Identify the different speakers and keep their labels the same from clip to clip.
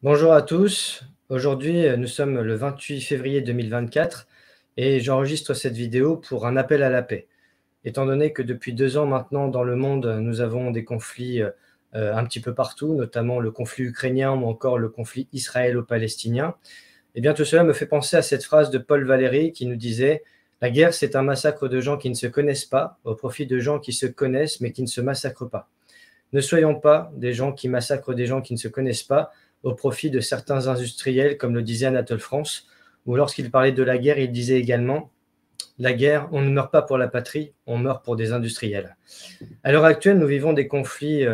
Speaker 1: Bonjour à tous. Aujourd'hui, nous sommes le 28 février 2024 et j'enregistre cette vidéo pour un appel à la paix. Étant donné que depuis 2 ans maintenant dans le monde, nous avons des conflits, un petit peu partout, notamment le conflit ukrainien ou encore le conflit israélo-palestinien. Eh bien, tout cela me fait penser à cette phrase de Paul Valéry qui nous disait: «La guerre, c'est un massacre de gens qui ne se connaissent pas, au profit de gens qui se connaissent mais qui ne se massacrent pas». Ne soyons pas des gens qui massacrent des gens qui ne se connaissent pas au profit de certains industriels, comme le disait Anatole France, ou lorsqu'il parlait de la guerre, il disait également: la guerre, on ne meurt pas pour la patrie, on meurt pour des industriels. À l'heure actuelle, nous vivons des conflits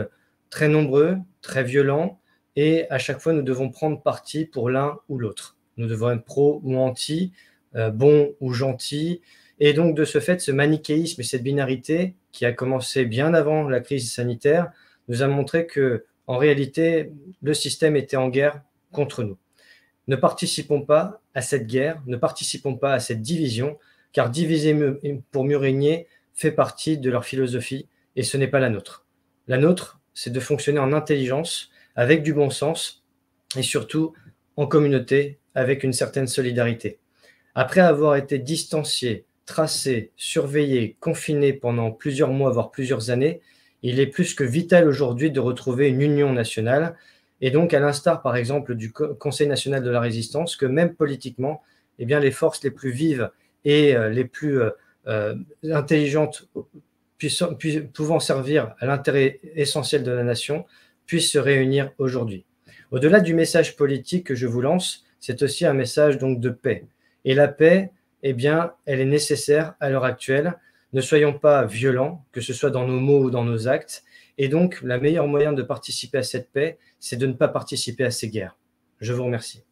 Speaker 1: très nombreux, très violents, et à chaque fois, nous devons prendre parti pour l'un ou l'autre. Nous devons être pro ou anti, bon ou gentil. Et donc, de ce fait, ce manichéisme et cette binarité, qui a commencé bien avant la crise sanitaire, nous a montré que, en réalité, le système était en guerre contre nous. Ne participons pas à cette guerre, ne participons pas à cette division, car diviser pour mieux régner fait partie de leur philosophie et ce n'est pas la nôtre. La nôtre, c'est de fonctionner en intelligence, avec du bon sens et surtout en communauté, avec une certaine solidarité. Après avoir été distancié, tracé, surveillé, confiné pendant plusieurs mois, voire plusieurs années, il est plus que vital aujourd'hui de retrouver une union nationale. Et donc, à l'instar, par exemple, du Conseil national de la résistance, que même politiquement, eh bien, les forces les plus vives et les plus intelligentes pouvant servir à l'intérêt essentiel de la nation puissent se réunir aujourd'hui. Au-delà du message politique que je vous lance, c'est aussi un message donc de paix. Et la paix, eh bien, elle est nécessaire à l'heure actuelle. Ne soyons pas violents, que ce soit dans nos mots ou dans nos actes. Et donc, le meilleur moyen de participer à cette paix, c'est de ne pas participer à ces guerres. Je vous remercie.